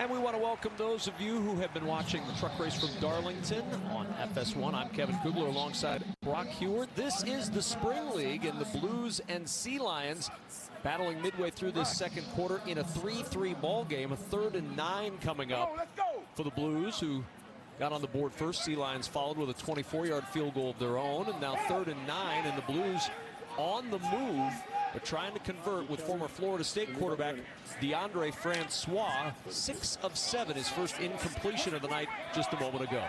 And we want to welcome those of you who have been watching the truck race from Darlington on FS1. I'm Kevin Kugler alongside Brock Heward. This is the Spring League, and the Blues and Sea Lions battling midway through this second quarter in a 3-3 ball game. A 3rd and 9 coming up for the Blues, who got on the board first. Sea Lions followed with a 24-yard field goal of their own, and now 3rd and 9, and the Blues on the move, but trying to convert with former Florida State quarterback Deondre Francois. 6 of 7, his first incompletion of the night just a moment ago.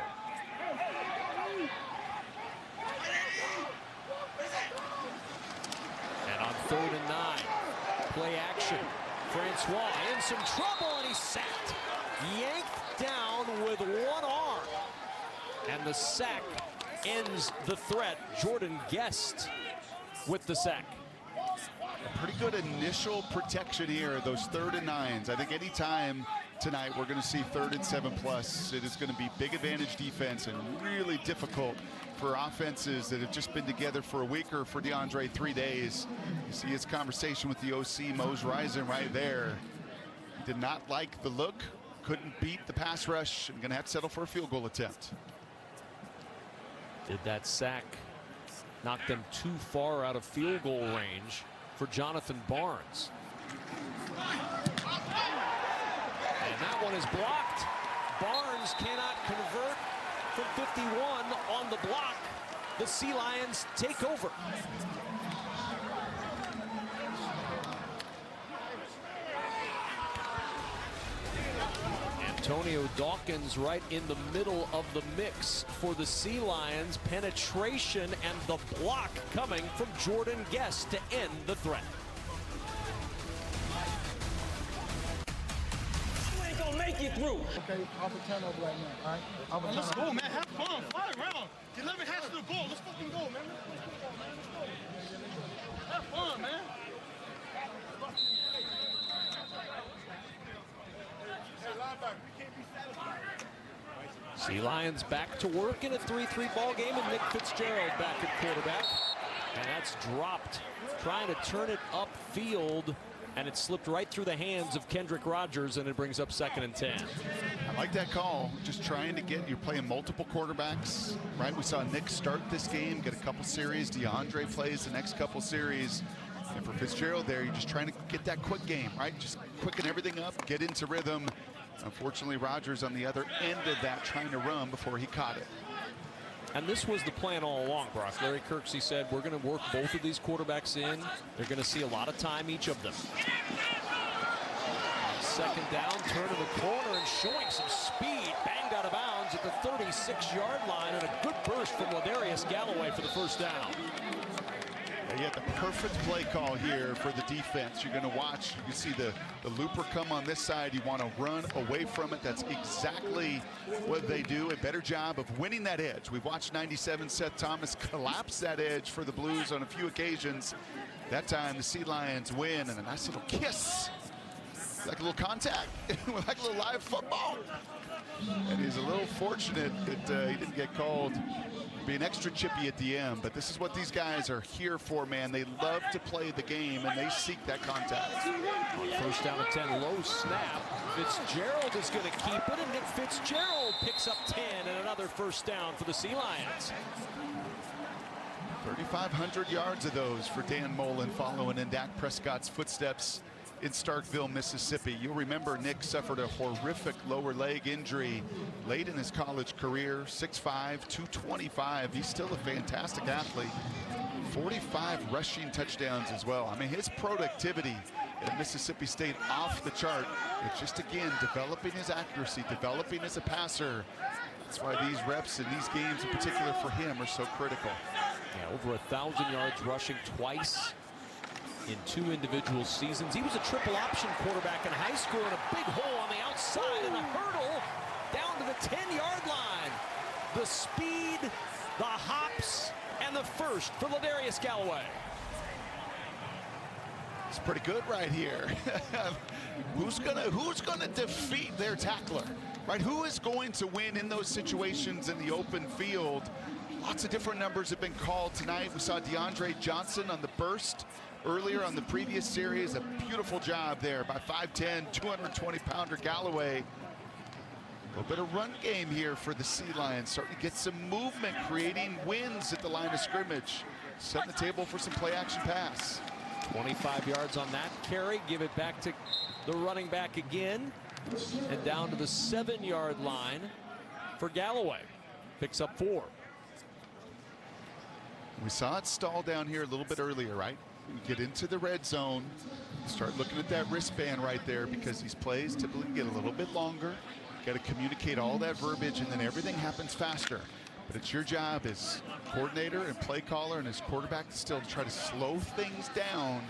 And on 3rd and 9, play action. Francois in some trouble, and he's sacked. Yanked down with one arm. And the sack ends the threat. Jordan Guest with the sack. A pretty good initial protection here, those 3rd and 9s. I think anytime tonight we're going to see 3rd and 7 plus, it is going to be big advantage defense and really difficult for offenses that have just been together for a week, or for DeAndre 3 days. You see his conversation with the OC, Mose Risen, right there. He did not like the look, couldn't beat the pass rush, and going to have to settle for a field goal attempt. Did that sack knock them too far out of field goal range for Jonathan Barnes? And that one is blocked. Barnes cannot convert from 51 on the block. The Sea Lions take over. Antonio Dawkins right in the middle of the mix for the Sea Lions. Penetration and the block coming from Jordan Guest to end the threat. You ain't gonna make it through. Okay, I'll be turnover right now, all right? Let's go, man. Have fun. Fly around. 11 hands to the ball. Let's fucking go, man. Have fun, man. Sea Lions back to work in a 3-3 ball game, and Nick Fitzgerald back at quarterback. And that's dropped. Trying to turn it upfield, and it slipped right through the hands of Kendrick Rogers, and it brings up 2nd and 10. I like that call. Just trying to get, you're playing multiple quarterbacks, right? We saw Nick start this game, get a couple series. DeAndre plays the next couple series. And for Fitzgerald there, you're just trying to get that quick game, right? Just quicken everything up, get into rhythm. Unfortunately, Rogers on the other end of that, trying to run before he caught it. And this was the plan all along, Brock. Larry Kirksey said, we're going to work both of these quarterbacks in. They're going to see a lot of time, each of them. 2nd down, turn to the corner, and showing some speed. Banged out of bounds at the 36-yard line, and a good burst from Ladarius Galloway for the 1st down. You have the perfect play call here for the defense. You're going to watch, you can see the looper come on this side. You want to run away from it. That's exactly what they do. A better job of winning that edge. We've watched 97 Seth Thomas collapse that edge for the Blues on a few occasions. That time the Sea Lions win, and a nice little kiss. Like a little contact, like a little live football. And he's a little fortunate that he didn't get called. Being extra chippy at the end, but this is what these guys are here for, man. They love to play the game, and they seek that contact. 1st down and 10, low snap. Fitzgerald is going to keep it, and Nick Fitzgerald picks up 10 and another 1st down for the Sea Lions. 3,500 yards of those for Dan Mullen, following in Dak Prescott's footsteps in Starkville, Mississippi. You'll remember Nick suffered a horrific lower leg injury late in his college career. 6'5", 225. He's still a fantastic athlete. 45 rushing touchdowns as well. I mean, his productivity at Mississippi State off the chart. It's just, again, developing his accuracy, developing as a passer. That's why these reps and these games in particular for him are so critical. Yeah, over 1,000 yards rushing twice in 2 individual seasons. He was a triple option quarterback in high school, and a big hole on the outside, and a hurdle down to the 10-yard line. The speed, the hops, and the 1st for Ladarius Galloway. It's pretty good right here. Who's gonna defeat their tackler, right? Who is going to win in those situations in the open field? Lots of different numbers have been called tonight. We saw DeAndre Johnson on the burst earlier on the previous series. A beautiful job there by 5'10", 220-pounder Galloway. A little bit of run game here for the Sea Lions, starting to get some movement, creating wins at the line of scrimmage, setting the table for some play action pass. 25 yards on that carry. Give it back to the running back again, and down to the 7-yard line for Galloway. Picks up 4. We saw it stall down here a little bit earlier, right? We get into the red zone, start looking at that wristband right there, because these plays typically get a little bit longer. Got to communicate all that verbiage, and then everything happens faster. But it's your job as coordinator and play caller and as quarterback still to try to slow things down,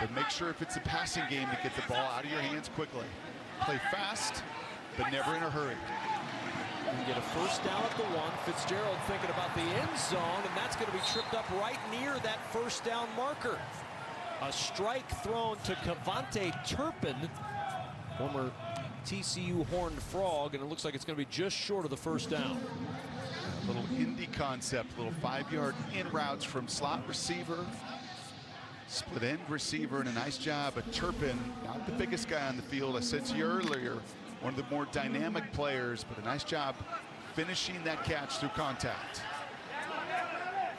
but make sure if it's a passing game to get the ball out of your hands quickly. Play fast, but never in a hurry. We get a first down at the 1. Fitzgerald thinking about the end zone, and that's going to be tripped up right near that first down marker. A strike thrown to Cavante Turpin, former TCU Horned Frog, and it looks like it's going to be just short of the first down. Little indie concept, little 5-yard in routes from slot receiver, split end receiver, and a nice job of Turpin. Not the biggest guy on the field. I said to you earlier, one of the more dynamic players, but a nice job finishing that catch through contact.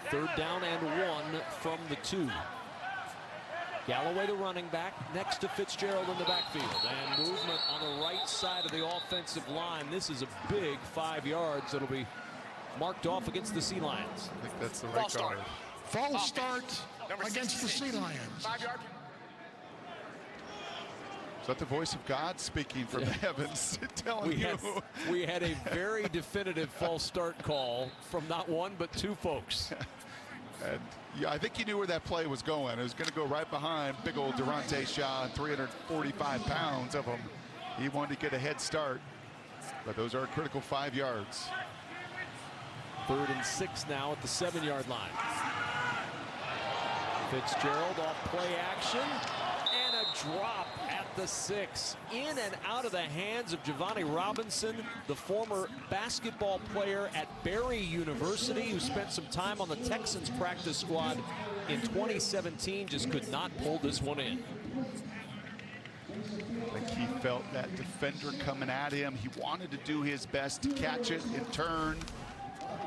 3rd down and 1 from the 2. Galloway, the running back, next to Fitzgerald in the backfield, and movement on the right side of the offensive line. This is a big 5 yards that'll be marked off against the Sea Lions. I think that's the right guard. False start against the Sea Lions. 5 yard. Is that the voice of God speaking from the heavens, telling We had a very definitive false start call from not one but 2 folks. And yeah, I think he knew where that play was going. It was going to go right behind big old Durante Shaw, 345 pounds of him. He wanted to get a head start, but those are a critical 5 yards. 3rd and 6 now at the 7-yard line. Fitzgerald off play action, and a drop at the 6. In and out of the hands of Giovanni Robinson, the former basketball player at Barry University, who spent some time on the Texans practice squad in 2017, just could not pull this one in. I think he felt that defender coming at him. He wanted to do his best to catch it in turn,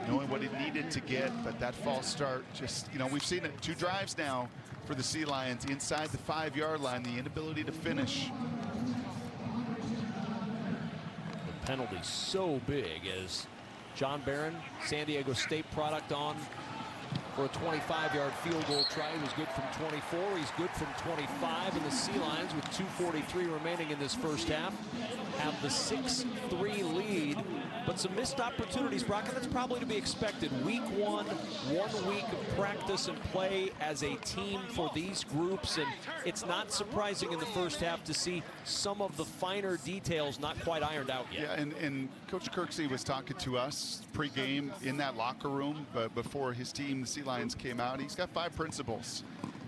knowing what he needed to get, but that false start just, you know, we've seen it 2 drives now for the Sea Lions inside the 5-yard line, the inability to finish. The penalty so big as John Barron, San Diego State product, on for a 25-yard field goal try. He was good from 24. He's good from 25. And the Sea Lions, with 2:43 remaining in this first half, have the 6-3 lead. But some missed opportunities, Brock, and that's probably to be expected. Week 1 week of practice and play as a team for these groups, and it's not surprising in the first half to see some of the finer details not quite ironed out yet. Yeah, and Coach Kirksey was talking to us pre-game in that locker room, but before his team, the Sea Lions, came out. He's got 5 principles.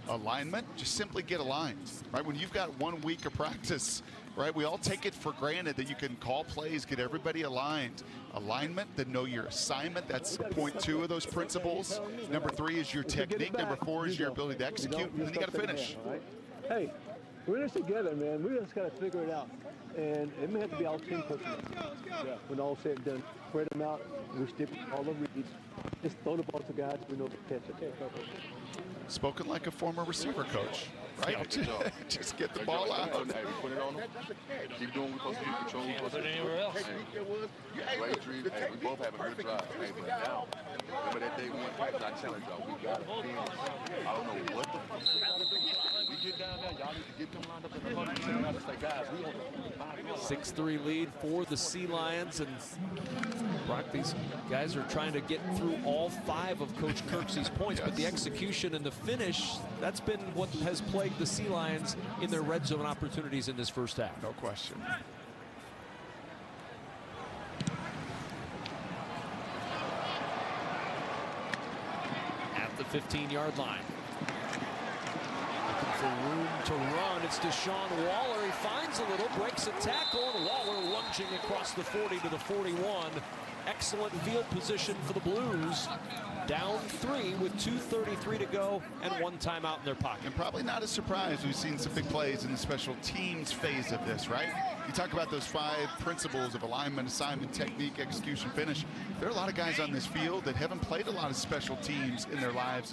Alignment, just simply get aligned, right? When you've got 1 week of practice, right, we all take it for granted that you can call plays, get everybody aligned. Alignment, then know your assignment. That's point 2 of those principles. Number 3 is your technique. Number 4 is your ability to execute, and then you got to finish. Hey, we're in this together, man. We just got to figure it out. And it may have to be our team pushing it. Yeah. When all said and done, spread them out, we stick all the reads. Just throw the ball to guys we know to catch it. Spoken like a former receiver coach, right? Just get the ball out. Hey, we put it on them. Keep doing what we're supposed to do. Control what we're supposed to do. Anywhere else. Great dream. Hey, we both have a good drive. Hey, but now, remember that day we went practice, I challenged y'all. We got to finish. I don't know what the fuck we got to do. We get down there, y'all need to get them lined up in the huddle. We got to say, guys, we on the 6-3 lead for the Sea Lions, and Brock, these guys are trying to get through all 5 of Coach Kirksey's points, but the execution and the finish, that's been what has plagued the Sea Lions in their red zone opportunities in this first half. No question. At the 15-yard line. Looking for room to run. It's Deshaun Waller. He finds a little, breaks a tackle, and Waller 1 charging across the 40 to the 41. Excellent field position for the Blues. Down 3 with 2:33 to go and 1 timeout in their pocket. And probably not a surprise. We've seen some big plays in the special teams phase of this, right? You talk about those 5 principles of alignment, assignment, technique, execution, finish. There are a lot of guys on this field that haven't played a lot of special teams in their lives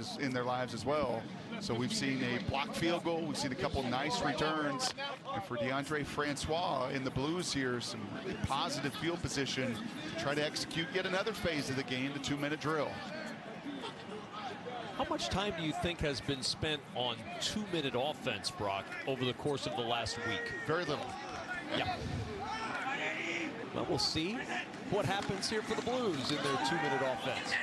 as well. So we've seen a blocked field goal. We've seen a couple nice returns. And for Deondre Francois in the Blues here, some really positive field position to try to execute yet another phase of the game, the 2-minute drill. How much time do you think has been spent on 2-minute offense, Brock, over the course of the last week? Very little. Yeah. Well, we'll see what happens here for the Blues in their 2-minute offense.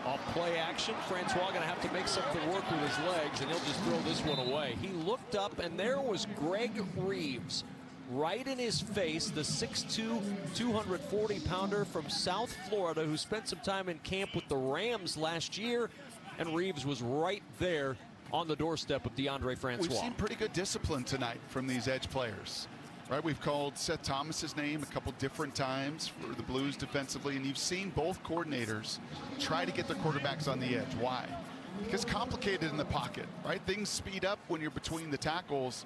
Off play action, Francois going to have to make something work with his legs, and he'll just throw this one away. He looked up, and there was Greg Reeves right in his face, the 6'2", 240-pounder from South Florida who spent some time in camp with the Rams last year. And Reeves was right there on the doorstep of Deondre Francois. We've seen pretty good discipline tonight from these edge players, right? We've called Seth Thomas's name a couple different times for the Blues defensively, and you've seen both coordinators try to get their quarterbacks on the edge. Why? Because complicated in the pocket, right? Things speed up when you're between the tackles.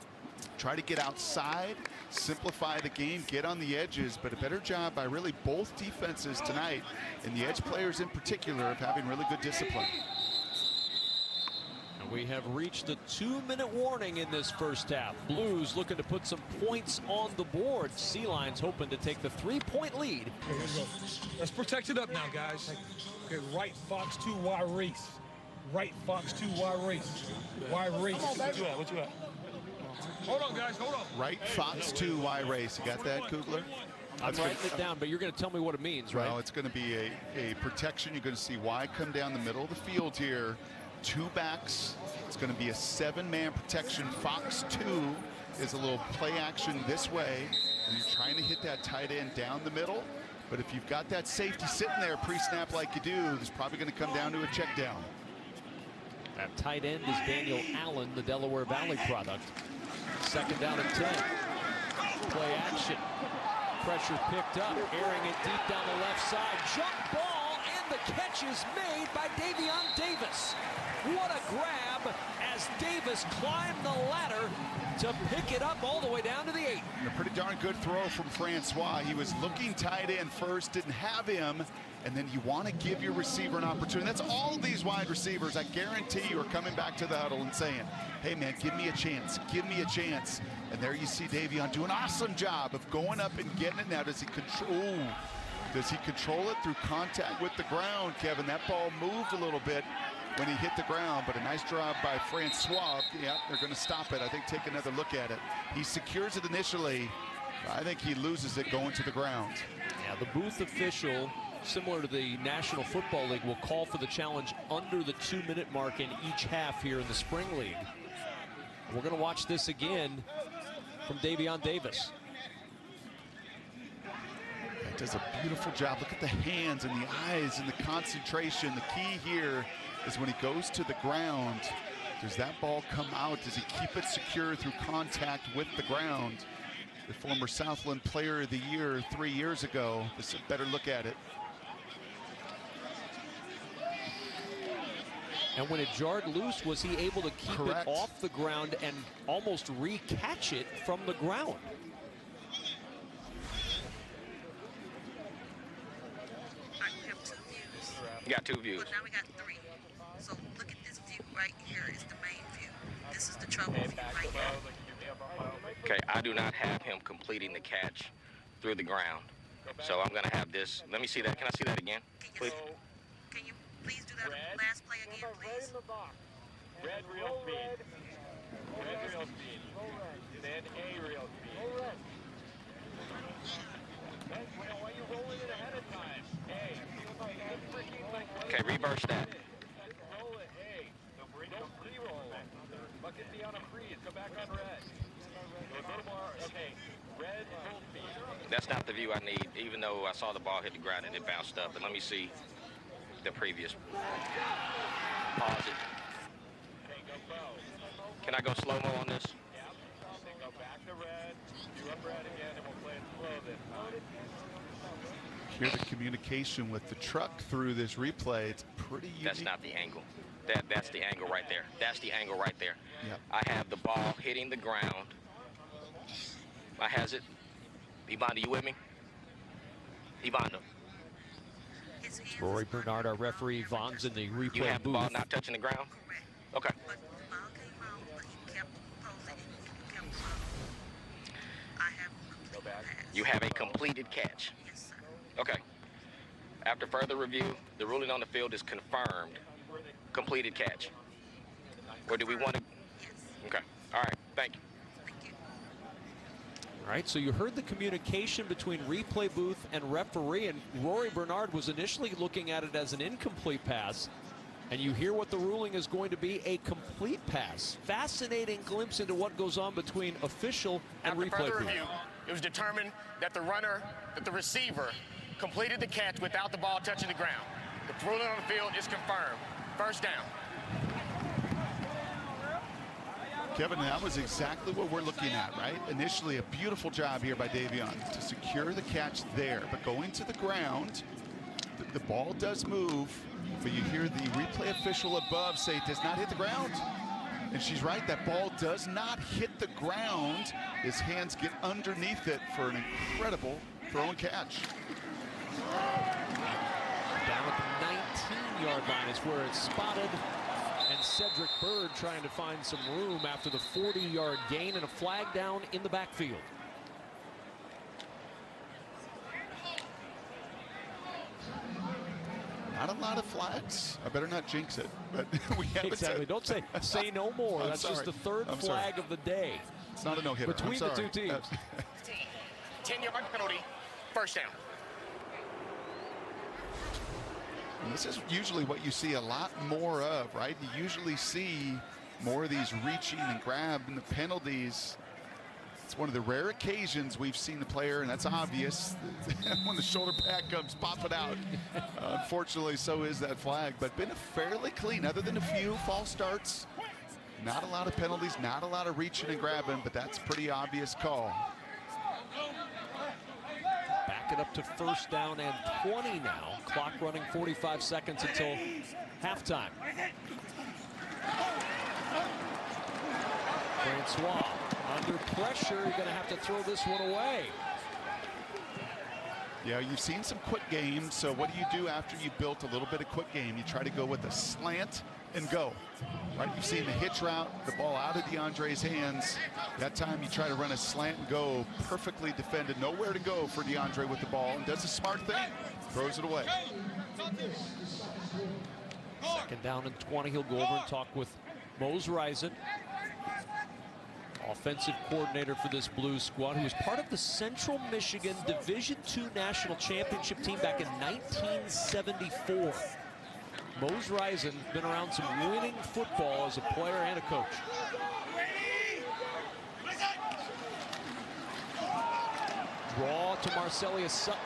Try to get outside, simplify the game, get on the edges, but a better job by really both defenses tonight, and the edge players in particular, of having really good discipline. We have reached the 2-minute warning in this first half. Blues looking to put some points on the board. Sea Lions hoping to take the 3-point lead. Okay, let's go. Let's protect it up now, guys. Okay, right Fox 2, Y Reese. Right Fox 2, Y Reese. Y Reese. What you at? What you at? Hold on, guys. Hold on. Right Fox 2, Y Race. You got that, Kugler? I'm writing it down, but you're going to tell me what it means, right? Well, it's going to be a protection. You're going to see Y come down the middle of the field here. 2 backs. It's going to be a 7-man protection. Fox 2 is a little play action this way, and you're trying to hit that tight end down the middle. But if you've got that safety sitting there pre-snap like you do, it's probably going to come down to a check down. That tight end is Daniel Allen, the Delaware Valley product. 2nd down and 10. Play action. Pressure picked up, airing it deep down the left side. Jump ball, and the catch is made by Davion Davis. What a grab as Davis climbed the ladder to pick it up all the way down to the 8. And a pretty darn good throw from Francois. He was looking tight end first, didn't have him, and then you want to give your receiver an opportunity. That's all these wide receivers, I guarantee you, are coming back to the huddle and saying, hey man, give me a chance, give me a chance. And there you see Davion do an awesome job of going up and getting it. Now does he control it through contact with the ground, Kevin? That ball moved a little bit when he hit the ground, but a nice job by Francois. Yeah, they're going to stop it. I think take another look at it. He secures it initially. I think he loses it going to the ground. Yeah, the booth official, similar to the National Football League, will call for the challenge under the 2-minute mark in each half here in the Spring League. We're going to watch this again from Davion Davis. He does a beautiful job. Look at the hands and the eyes and the concentration. The key here is when he goes to the ground, does that ball come out? Does he keep it secure through contact with the ground? The former Southland Player of the Year 3 years ago. This is a better look at it. And when it jarred loose, was he able to keep Correct. it off the ground and almost re-catch it from the ground? We have 2 views. You got 2 views. But now we got 3. So look at this view right here is the main view. This is the trouble view right here. Okay, I do not have him completing the catch through the ground. So I'm going to have this. Let me see that. Can I see that again, please? Can you please do that last play again, please? Red real speed. Red real speed. Then A real speed. Why are you rolling it ahead of time? A. Okay, reverse that. Roll it. A. Don't pre-roll it. Bucket be on a freeze. Go back on red. Go a little more. Okay. Red full speed. That's not the view I need, even though I saw the ball hit the ground and it bounced up. But let me see the previous. Pause it. Okay, go slow. Can I go slow-mo on this? Yeah. Then go back to red. Do up red again, and we'll play it slow this time. hear the communication with the truck through this replay. It's pretty unique. That's not the angle. That's the angle right there. That's the angle right there. Yep. I have the ball hitting the ground. I has it. Ibanda, you with me? Ibanda. Rory Bernard, our referee. Vaughn's in the replay You have the booth. ball not touching the ground? Okay. But the ball came out, but he kept posing and kept posing. I have a complete pass. You have a completed catch. Yes, sir. Okay. After further review, the ruling on the field is confirmed. Completed catch. Or do we want to? Yes. Okay. All right. Thank you. Thank you. All right, so you heard the communication between replay booth and referee, and Rory Bernard was initially looking at it as an incomplete pass, and you hear what the ruling is going to be, a complete pass. Fascinating glimpse into what goes on between official and After replay further booth. review, it was determined that the receiver completed the catch without the ball touching the ground. The ruling on the field is confirmed. First down. Kevin, that was exactly what we're looking at, right? Initially, a beautiful job here by Davion to secure the catch there, but going to the ground, the ball does move, but you hear the replay official above say it does not hit the ground. And she's right, that ball does not hit the ground. His hands get underneath it for an incredible throw and catch. Down at the 19-yard line is where it's spotted. And Cedric Bird trying to find some room after the 40-yard gain and a flag down in the backfield. Not a lot of flags. I better not jinx it, but we haven't Exactly. Don't say no more. I'm That's sorry. just the third I'm flag sorry. of the day. It's not a no-hitter. Between the two teams. 10-yard penalty. First down. And this is usually what you see a lot more of, right? You usually see more of these reaching and grab and the penalties. It's one of the rare occasions we've seen the player, and that's obvious, when the shoulder pad comes popping out. Unfortunately, so is that flag, but been fairly clean, other than a few false starts. Not a lot of penalties, not a lot of reaching and grabbing, but that's a pretty obvious call. Back it up to first down and 20 now. Clock running 45 seconds until halftime. Francois under pressure. You're going to have to throw this one away. Yeah, you've seen some quick games, so what do you do after you built a little bit of quick game? You try to go with a slant and go. Right, you've seen the hitch route, the ball out of DeAndre's hands. That time you try to run a slant and go, perfectly defended, nowhere to go for DeAndre with the ball, and does a smart thing, throws it away. Second down and 20. He'll go over and talk with Mose Risen, offensive coordinator for this Blues squad, who was part of the Central Michigan Division II National Championship team back in 1974. Mose Risen been around some winning football as a player and a coach. Draw to Marcellus Sutton.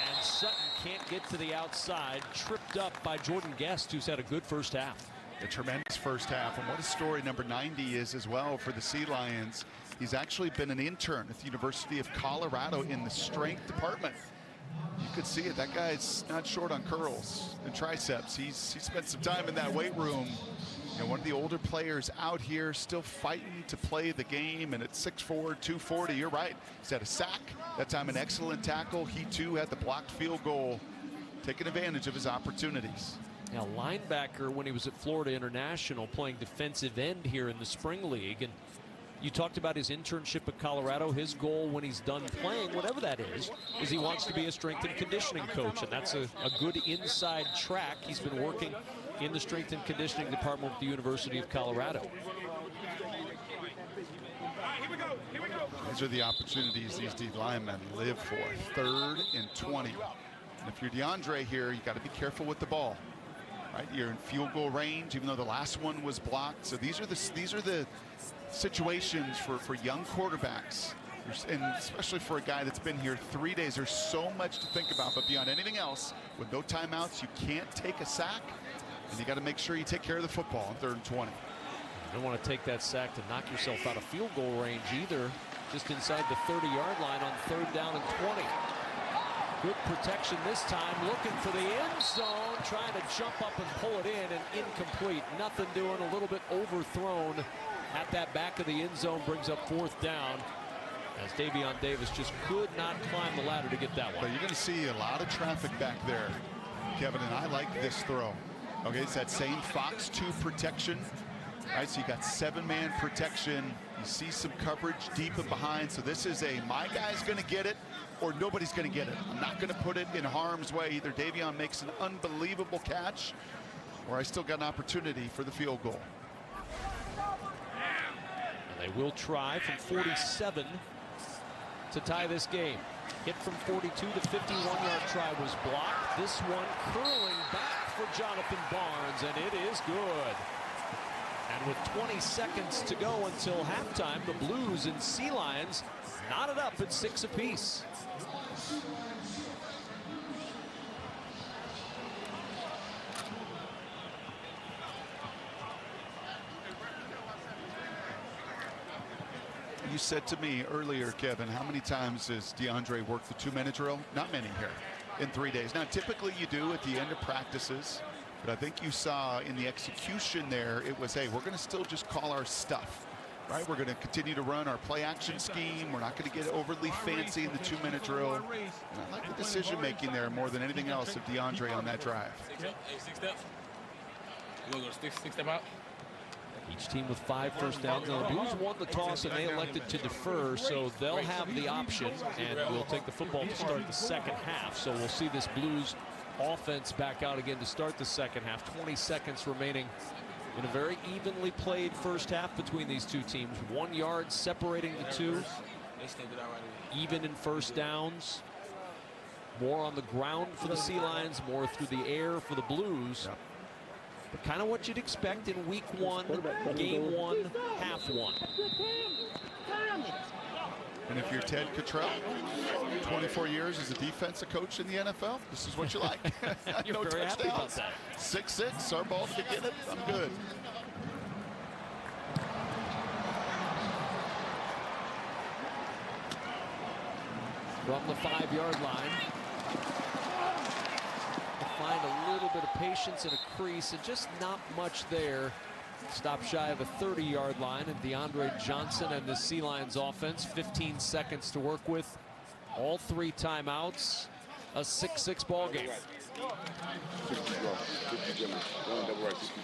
And Sutton can't get to the outside, tripped up by Jordan Guest, who's had a good first half. A tremendous first half, and what a story number 90 is as well for the Sea Lions. He's actually been an intern at the University of Colorado in the strength department. You could see it. That guy's not short on curls and triceps. He spent some time in that weight room. You know, one of the older players out here still fighting to play the game, and at 6'4", 240, you're right. He's had a sack. That time an excellent tackle. He too had the blocked field goal, taking advantage of his opportunities. Now, linebacker when he was at Florida International, playing defensive end here in the Spring League. And you talked about his internship at Colorado. His goal when he's done playing, whatever that is he wants to be a strength and conditioning coach. And that's a good inside track. He's been working in the strength and conditioning department at the University of Colorado. These are the opportunities these D linemen live for. 3rd and 20. And if you're DeAndre here, you got to be careful with the ball. Right, you're in field goal range, even though the last one was blocked. So these are the situations for young quarterbacks, and especially for a guy that's been here 3 days. There's so much to think about, but beyond anything else, with no timeouts, you can't take a sack, and you got to make sure you take care of the football on 3rd and 20. You don't want to take that sack to knock yourself out of field goal range either. Just inside the 30-yard line on 3rd down and 20. Good protection this time, looking for the end zone, trying to jump up and pull it in, and incomplete. Nothing doing, a little bit overthrown at that back of the end zone, brings up 4th down, as Davion Davis just could not climb the ladder to get that one. But you're going to see a lot of traffic back there, Kevin, and I like this throw. Okay, it's that same Fox 2 protection. All right, so you got 7-man protection. You see some coverage deep and behind. So this is a, my guy's going to get it or nobody's going to get it. I'm not going to put it in harm's way. Either Davion makes an unbelievable catch or I still got an opportunity for the field goal. And they will try from 47 to tie this game. Hit from 42, the 51-yard try was blocked. This one curling back for Jonathan Barnes, and it is good. And with 20 seconds to go until halftime, the Blues and Sea Lions knotted up at 6 apiece. You said to me earlier, Kevin, how many times has DeAndre worked the 2-minute drill? Not many here in 3 days. Now, typically you do at the end of practices, but I think you saw in the execution there, it was, hey, we're going to still just call our stuff, right? We're going to continue to run our play action scheme. We're not going to get overly fancy in the 2-minute drill. And I like the decision making there more than anything else of DeAndre on that drive. 6 steps. You want to go 6 step out? Each team with 5 first downs. Now, the Blues won the toss and they elected to defer, so they'll have the option, and we'll take the football to start the second half. So we'll see this Blues offense back out again to start the second half. 20 seconds remaining in a very evenly played first half between these two teams. 1 yard separating the two. Even in first downs. More on the ground for the Sea Lions, more through the air for the Blues. But kind of what you'd expect in week 1, game 1, half 1. And if you're Ted Cottrell, 24 years as a defensive coach in the NFL, this is what you like. You're no very happy about touchdowns. that. 6-6, our ball to get it. I'm good. From the 5-yard line. Find a little bit of patience and a crease, and just not much there. Stop shy of the 30-yard line, and DeAndre Johnson and the Sea Lions offense. 15 seconds to work with. All 3 timeouts. A 6-6 ball game.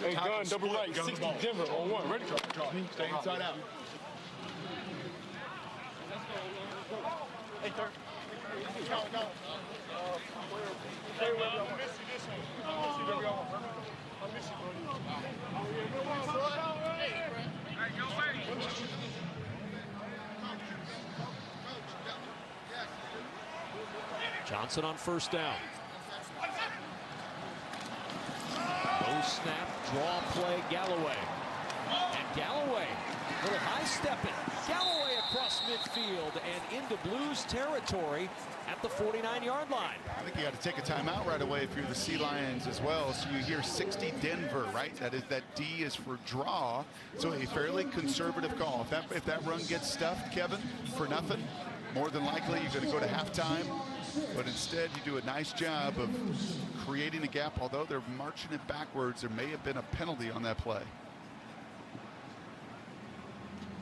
Hey, gun, double right, 60 Denver on 1. Ready? Stay inside out. Hey, third. Johnson on first down. Low snap, draw play, Galloway. And Galloway, a little high stepping. Galloway across midfield and into Blues territory at the 49-yard line. I think you got to take a timeout right away if you're the Sea Lions as well. So you hear 60 Denver, right? That D is for draw. So a fairly conservative call. If that run gets stuffed, Kevin, for nothing, more than likely you're going to go to halftime. But instead, you do a nice job of creating a gap. Although they're marching it backwards, there may have been a penalty on that play.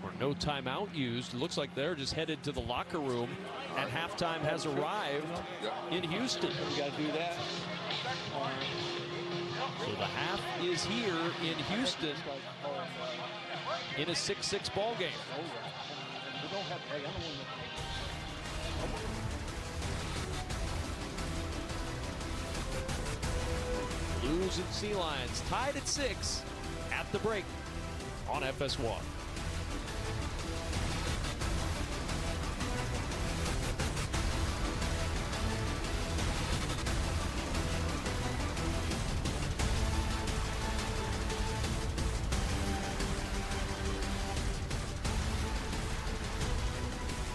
Or no timeout used. It looks like they're just headed to the locker room, and halftime has arrived in Houston. You got to do that. So the half is here in Houston in a 6-6 ball game. Blues and Sea Lions tied at 6 at the break on FS1.